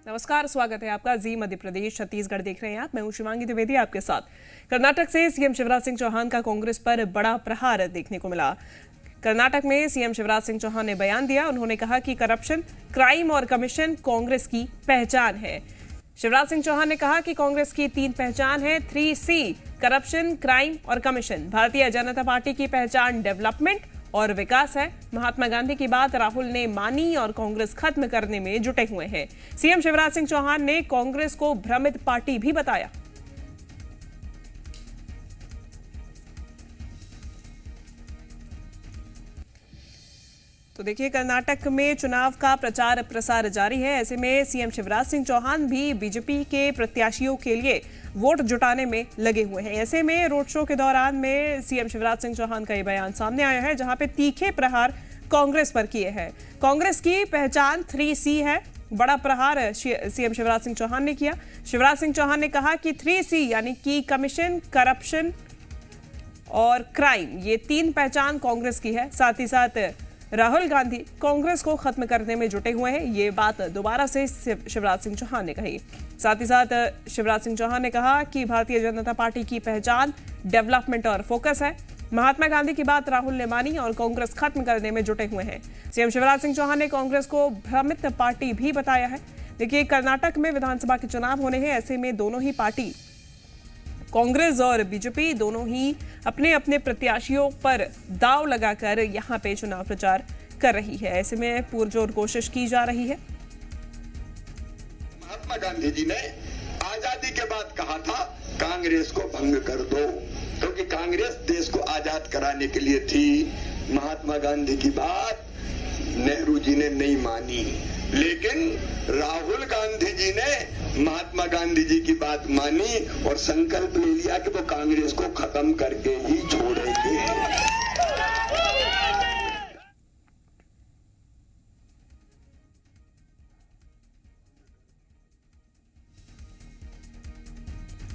नमस्कार, स्वागत है आपका जी मध्य प्रदेश छत्तीसगढ़ देख रहे हैं आप। मैं हूं शिवांगी द्विवेदी आपके साथ। कर्नाटक से सीएम शिवराज सिंह चौहान का कांग्रेस पर बड़ा प्रहार देखने को मिला। कर्नाटक में सीएम शिवराज सिंह चौहान ने बयान दिया। उन्होंने कहा कि करप्शन, क्राइम और कमीशन कांग्रेस की पहचान है। शिवराज सिंह चौहान ने कहा कि कांग्रेस की 3 पहचान है, 3C: करप्शन, क्राइम और कमीशन। भारतीय जनता पार्टी की पहचान डेवलपमेंट और विकास है। महात्मा गांधी की बात राहुल ने मानी और कांग्रेस खत्म करने में जुटे हुए हैं। सीएम शिवराज सिंह चौहान ने कांग्रेस को भ्रमित पार्टी भी बताया। तो देखिए, कर्नाटक में चुनाव का प्रचार प्रसार जारी है। ऐसे में सीएम शिवराज सिंह चौहान भी बीजेपी के प्रत्याशियों के लिए वोट जुटाने में लगे हुए हैं। ऐसे में रोड शो के दौरान में सीएम शिवराज सिंह चौहान का ये बयान सामने आया है, जहां पे तीखे प्रहार कांग्रेस पर किए हैं। कांग्रेस की पहचान 3C है। बड़ा प्रहार सीएम शिवराज सिंह चौहान ने किया। शिवराज सिंह चौहान ने कहा कि 3C यानी कि कमीशन, करप्शन और क्राइम, ये 3 पहचान कांग्रेस की है। साथ ही साथ राहुल गांधी कांग्रेस को खत्म करने में जुटे हुए हैं। ये बात दोबारा से शिवराज सिंह चौहान ने कही। साथ ही साथ शिवराज सिंह चौहान ने कहा कि भारतीय जनता पार्टी की पहचान डेवलपमेंट और फोकस है। महात्मा गांधी की बात राहुल ने मानी और कांग्रेस खत्म करने में जुटे हुए हैं। सीएम शिवराज सिंह चौहान ने कांग्रेस को भ्रमित पार्टी भी बताया है। देखिए, कर्नाटक में विधानसभा के चुनाव होने हैं। ऐसे में दोनों ही पार्टी, कांग्रेस और बीजेपी, दोनों ही अपने अपने प्रत्याशियों पर दांव लगाकर यहां पे चुनाव प्रचार कर रही है। ऐसे में पुरजोर कोशिश की जा रही है। महात्मा गांधी जी ने आजादी के बाद कहा था कांग्रेस को भंग कर दो, क्योंकि कांग्रेस देश को आजाद कराने के लिए थी। महात्मा गांधी की बात नेहरू जी ने नहीं मानी, लेकिन राहुल गांधी जी ने महात्मा गांधी जी की बात मानी और संकल्प ले लिया कि वो कांग्रेस को खत्म करके ही छोड़ेंगे।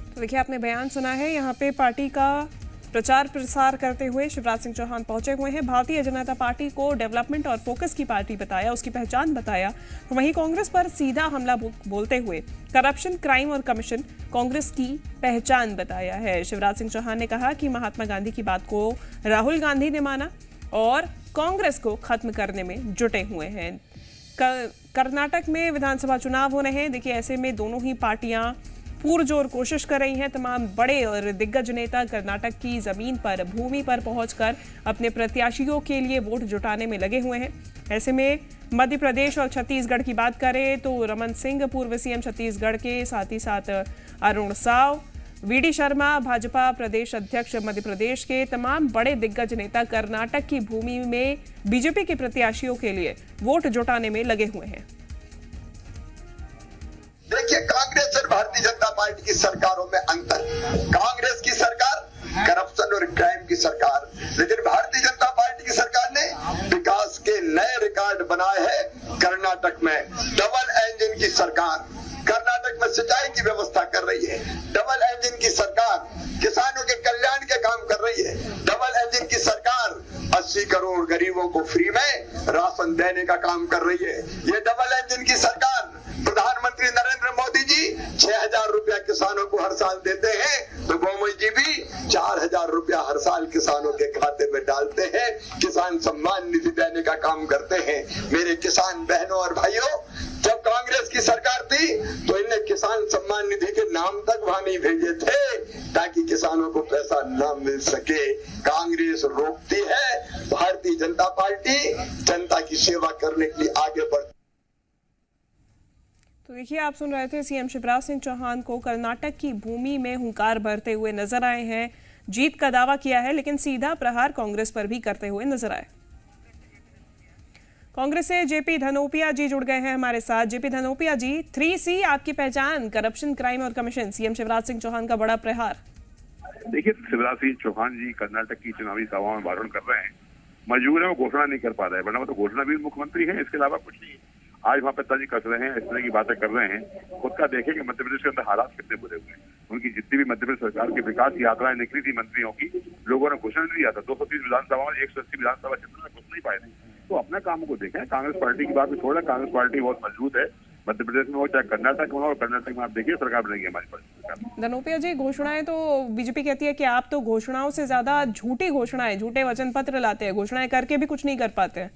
तो देखिए, आपने बयान सुना है। यहाँ पे पार्टी का प्रचार प्रसार करते हुए शिवराज सिंह चौहान पहुंचे हुए हैं। भारतीय जनता पार्टी को डेवलपमेंट और फोकस की पार्टी बताया, उसकी पहचान बताया। तो वहीं कांग्रेस पर सीधा हमला बोलते हुए करप्शन, क्राइम और कमीशन कांग्रेस की पहचान बताया है। शिवराज सिंह चौहान ने कहा कि महात्मा गांधी की बात को राहुल गांधी ने माना और कांग्रेस को खत्म करने में जुटे हुए हैं। कर्नाटक में विधानसभा चुनाव हो रहे हैं। देखिए, ऐसे में दोनों ही पार्टियां पुरजोर कोशिश कर रही हैं। तमाम बड़े और दिग्गज नेता कर्नाटक की जमीन पर, भूमि पर पहुंचकर अपने प्रत्याशियों के लिए वोट जुटाने में लगे हुए हैं। ऐसे में मध्य प्रदेश और छत्तीसगढ़ की बात करें तो रमन सिंह पूर्व सीएम छत्तीसगढ़ के, साथ ही साथ अरुण साव, वीडी शर्मा भाजपा प्रदेश अध्यक्ष मध्य प्रदेश के, तमाम बड़े दिग्गज नेता कर्नाटक की भूमि में बीजेपी के प्रत्याशियों के लिए वोट जुटाने में लगे हुए हैं। देखिए, कांग्रेस और भारतीय जनता पार्टी की सरकारों में अंतर। कांग्रेस की सरकार करप्शन और क्राइम की सरकार, लेकिन भारतीय जनता पार्टी की सरकार ने विकास के नए रिकॉर्ड बनाए हैं। कर्नाटक में डबल इंजन की सरकार, कर्नाटक में सिंचाई की व्यवस्था कर रही है। डबल इंजन की सरकार किसानों के कल्याण के काम कर रही है। डबल इंजन की सरकार 80 करोड़ गरीबों को फ्री में राशन देने का काम कर रही है। ये डबल इंजन की सरकार, प्रधानमंत्री नरेंद्र मोदी जी 6,000 रुपया किसानों को हर साल देते हैं, तो मोदी जी भी 4,000 रुपया हर साल किसानों के खाते में डालते हैं। किसान सम्मान निधि देने का काम करते हैं। मेरे किसान बहनों और भाइयों, जब कांग्रेस की सरकार थी तो इन्हें किसान सम्मान निधि के नाम तक वहां नहीं भेजे थे, ताकि किसानों को पैसा न मिल सके। कांग्रेस रोकती है, भारतीय जनता पार्टी जनता की सेवा करने के लिए आगे बढ़ती। तो देखिए, आप सुन रहे थे सीएम शिवराज सिंह चौहान को कर्नाटक की भूमि में हुंकार भरते हुए नजर आए हैं। जीत का दावा किया है, लेकिन सीधा प्रहार कांग्रेस पर भी करते हुए नजर आए। कांग्रेस से जेपी धनोपिया जी जुड़ गए हैं हमारे साथ। जेपी धनोपिया जी, 3C आपकी पहचान, करप्शन, क्राइम और कमीशन, सीएम शिवराज सिंह चौहान का बड़ा प्रहार। देखिए, शिवराज सिंह चौहान जी कर्नाटक की चुनावी सभाओं में भाषण कर रहे हैं। मजबूर है, वो घोषणा नहीं कर पा रहे, वरना वो तो घोषणा भी मुख्यमंत्री है, इसके अलावा कुछ नहीं। आज वहाँ पे तर्ज कस रहे हैं, इस तरह की बातें कर रहे हैं। खुद का देखें कि मध्य प्रदेश के अंदर हालात कितने बुरे हुए हैं। उनकी जितनी भी मध्य प्रदेश सरकार की विकास यात्राएं निकली थी मंत्रियों की, लोगों ने घोषणा नहीं दिया था। 230 विधानसभा में 180 विधानसभा क्षेत्र में घुस नहीं पाए थे। तो अपने काम को देखें। कांग्रेस पार्टी की बात छोड़ा, कांग्रेस पार्टी बहुत मजबूत है। मध्य प्रदेश में हो चाहे कर्नाटक में हो, कर्नाटक में आप देखिए सरकार बनेगी हमारी सरकार। धनोपिया जी, घोषणाएं तो बीजेपी कहती है कि आप तो घोषणाओं से ज्यादा झूठी घोषणाएं, झूठे वचन पत्र लाते हैं, घोषणाएं करके भी कुछ नहीं कर पाते हैं।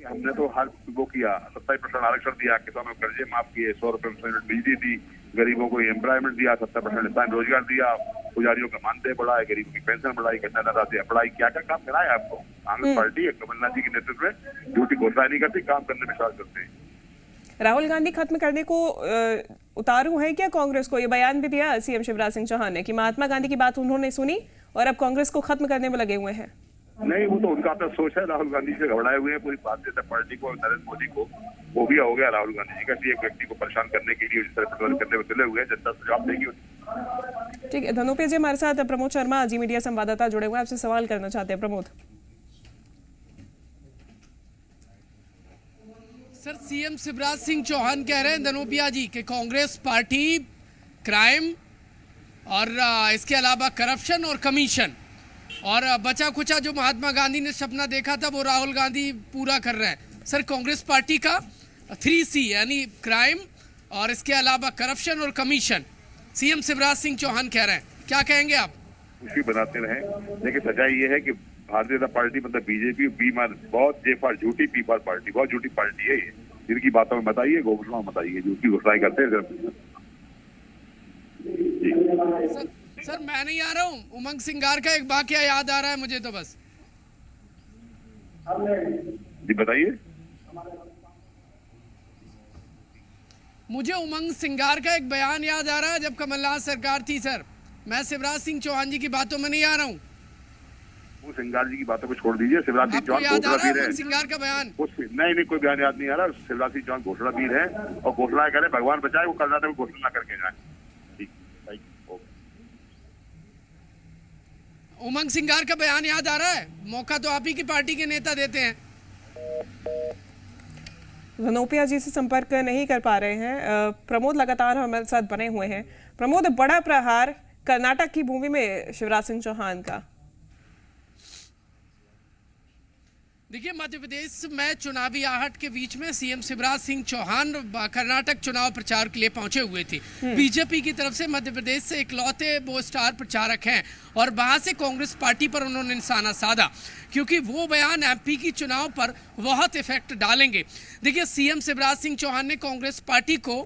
हमने तो हर वो किया, 27% आरक्षण दिया, किसानों को कर्जे माफ किए, 100 रुपए यूनिट बिजली दी, गरीबों को एम्प्लॉयमेंट दिया, 70% स्थानीय रोजगार दिया, पुजारियों का मानदेय बढ़ाए, गरीबों की पेंशन बढ़ाई, कन्यादान से बढ़ाई। क्या क्या काम कराए आपको? कांग्रेस पार्टी कमलनाथ जी के नेतृत्व में झूठी घोषणा नहीं करती, काम करने में विश्वास करते हैं। राहुल गांधी खत्म करने को उतारू है क्या कांग्रेस को? ये बयान भी दिया सीएम शिवराज सिंह चौहान ने कि महात्मा गांधी की बात उन्होंने सुनी और अब कांग्रेस को खत्म करने में लगे हुए हैं। नहीं, वो तो उनका अपना सोच है। राहुल गांधी से घबराए हुए हैं पूरी भारतीय जनता पार्टी को और नरेंद्र मोदी को। वो भी हो गया राहुल गांधी जी का एक व्यक्ति को परेशान करने के लिए जिस तरह प्रतिबंध करने में तुले हुए हैं, जनता सुझाव देगी। ठीक है, धनोपिया जी हमारे साथ प्रमोद शर्मा जी मीडिया संवाददाता जुड़े हुए हैं, आपसे सवाल करना चाहते हैं। प्रमोद सर, सीएम शिवराज सिंह चौहान कह रहे हैं धनोपिया जी कि कांग्रेस पार्टी क्राइम और इसके अलावा करप्शन और कमीशन और बचा खुचा जो महात्मा गांधी ने सपना देखा था वो राहुल गांधी पूरा कर रहे हैं। सर, कांग्रेस पार्टी का 3C यानी क्राइम और इसके अलावा करप्शन और कमीशन सीएम शिवराज सिंह चौहान कह रहे हैं, क्या कहेंगे आप? खुशी बनाते रहे, लेकिन सच्चाई ये है कि भारतीय जनता पार्टी मतलब बीजेपी बहुत जेफार झूठी पीपार पार्टी, बहुत झूठी पार्टी है ये। जिनकी बातों में बताइए, घोषणा में बताइए, झूठी घोषणाएं करते हैं। सर, मैं नहीं आ रहा हूँ, उमंग सिंगार का एक वाकया याद आ रहा है मुझे तो बस। जी बताइए। मुझे उमंग सिंगार का एक बयान याद आ रहा है जब कमलनाथ सरकार थी। सर, मैं शिवराज सिंह चौहान जी की बातों में नहीं आ रहा हूँ। वो सिंगार जी की बातों को छोड़ दीजिए। शिवराज सिंह चौहान घोषणावीर है। सिंगार का बयान नहीं, कोई बयान याद नहीं आ रहा। शिवराज सिंह चौहान घोषणावीर है और घोषणाएं करें, भगवान बचाए वो कर्नाटक में घोषणा करके जाए। उमंग सिंगार का बयान याद आ रहा है? मौका तो आप ही की पार्टी के नेता देते हैं। धनोपिया जी से संपर्क नहीं कर पा रहे हैं। प्रमोद लगातार हमारे साथ बने हुए हैं। प्रमोद, बड़ा प्रहार कर्नाटक की भूमि में शिवराज सिंह चौहान का। देखिए, मध्य प्रदेश में चुनावी आहट के बीच में सीएम शिवराज सिंह चौहान कर्नाटक चुनाव प्रचार के लिए पहुंचे हुए थे। बीजेपी की तरफ से मध्य प्रदेश से इकलौते वो स्टार प्रचारक हैं और वहां से कांग्रेस पार्टी पर उन्होंने निशाना साधा क्योंकि वो बयान एमपी की चुनाव पर बहुत इफेक्ट डालेंगे। देखिए, सीएम शिवराज सिंह चौहान ने कांग्रेस पार्टी को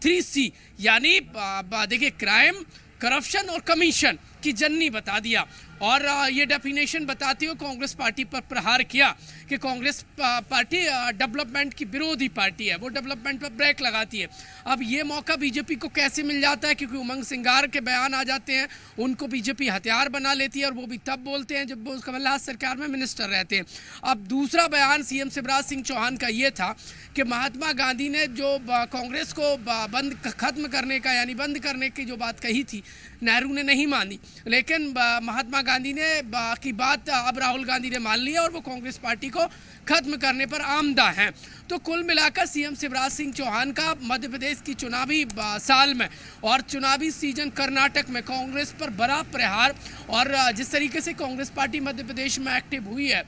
3C यानी देखिए क्राइम, करप्शन और कमीशन की जननी बता दिया और ये डेफिनेशन बताते हुए कांग्रेस पार्टी पर प्रहार किया कि कांग्रेस पार्टी डेवलपमेंट की विरोधी पार्टी है, वो डेवलपमेंट पर ब्रेक लगाती है। अब ये मौका बीजेपी को कैसे मिल जाता है? क्योंकि उमंग सिंगार के बयान आ जाते हैं, उनको बीजेपी हथियार बना लेती है और वो भी तब बोलते हैं जब वो कमलनाथ सरकार में मिनिस्टर रहते हैं। अब दूसरा बयान सीएम शिवराज सिंह चौहान का ये था कि महात्मा गांधी ने जो कांग्रेस को खत्म करने का यानी बंद करने की जो बात कही थी, नेहरू ने नहीं मानी, लेकिन महात्मा गांधी ने की बात अब राहुल गांधी ने मान लिया और वो कांग्रेस पार्टी को खत्म करने पर आमदा हैं। तो कुल मिलाकर सीएम शिवराज सिंह चौहान का मध्य प्रदेश की चुनावी साल में और चुनावी सीजन कर्नाटक में कांग्रेस पर बड़ा प्रहार और जिस तरीके से कांग्रेस पार्टी मध्य प्रदेश में एक्टिव हुई है,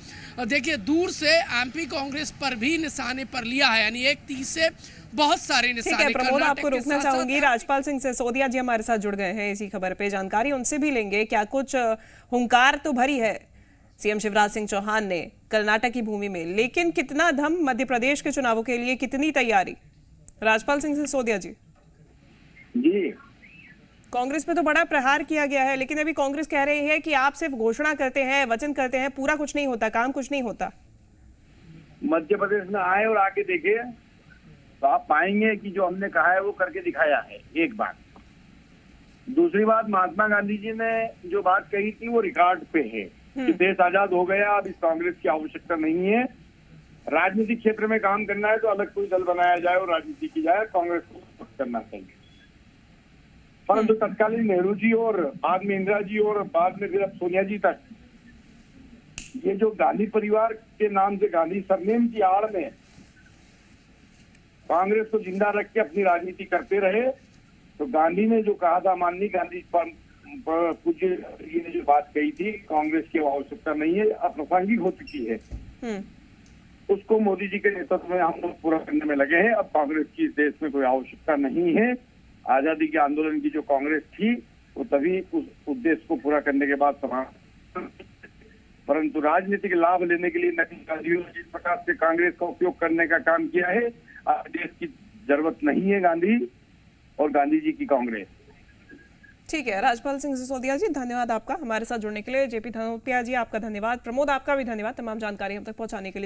देखिए दूर से एमपी कांग्रेस पर भी निशाने पर लिया है, यानी एक 30 से बहुत सारे निशाने। ठीक है प्रमोद, आपको रोकना चाहूंगी। राजपाल सिंह सिसोदिया जी हमारे साथ जुड़ गए हैं इसी खबर पे, जानकारी उनसे भी लेंगे। क्या कुछ हुंकार तो भरी है सीएम शिवराज सिंह चौहान ने कर्नाटक की भूमि में, लेकिन कितना दम मध्य प्रदेश के चुनावों के लिए, कितनी तैयारी? राजपाल सिंह सिसोदिया जी। जी, कांग्रेस पे तो बड़ा प्रहार किया गया है, लेकिन अभी कांग्रेस कह रही है कि आप सिर्फ घोषणा करते हैं, वचन करते हैं, पूरा कुछ नहीं होता, काम कुछ नहीं होता। मध्य प्रदेश में आए और आके देखे तो आप पाएंगे कि जो हमने कहा है वो करके दिखाया है। एक बात। दूसरी बात, महात्मा गांधी जी ने जो बात कही थी वो रिकॉर्ड पे है कि देश आजाद हो गया, अब इस कांग्रेस की आवश्यकता नहीं है, राजनीतिक क्षेत्र में काम करना है तो अलग कोई दल बनाया जाए और राजनीति की जाए, कांग्रेस को सपोर्ट करना चाहिए। परंतु तत्कालीन नेहरू जी और बाद में इंदिरा जी और बाद में फिर अब सोनिया जी तक ये जो गांधी परिवार के नाम से गांधी सरनेम की आड़ में कांग्रेस को जिंदा रख के अपनी राजनीति करते रहे। तो गांधी ने जो कहा था, माननीय गांधी पूज्य जी ने जो बात कही थी, कांग्रेस की आवश्यकता नहीं है, अप्रासंगिक हो चुकी है। उसको मोदी जी के नेतृत्व में हम लोग पूरा करने में लगे हैं। अब कांग्रेस की इस देश में कोई आवश्यकता नहीं है। आजादी के आंदोलन की जो कांग्रेस थी वो तभी उस उद्देश्य को पूरा करने के बाद समाप्त, परंतु राजनीतिक लाभ लेने के लिए नकली गांधियों ने जिस प्रकार से कांग्रेस का उपयोग करने का काम किया है, आज देश की जरूरत नहीं है गांधी और गांधी जी की कांग्रेस। ठीक है, राजपाल सिंह सिसोदिया जी धन्यवाद आपका हमारे साथ जुड़ने के लिए। जेपी धनोतिया जी आपका धन्यवाद। प्रमोद आपका भी धन्यवाद तमाम जानकारी हम तक पहुंचाने के लिए।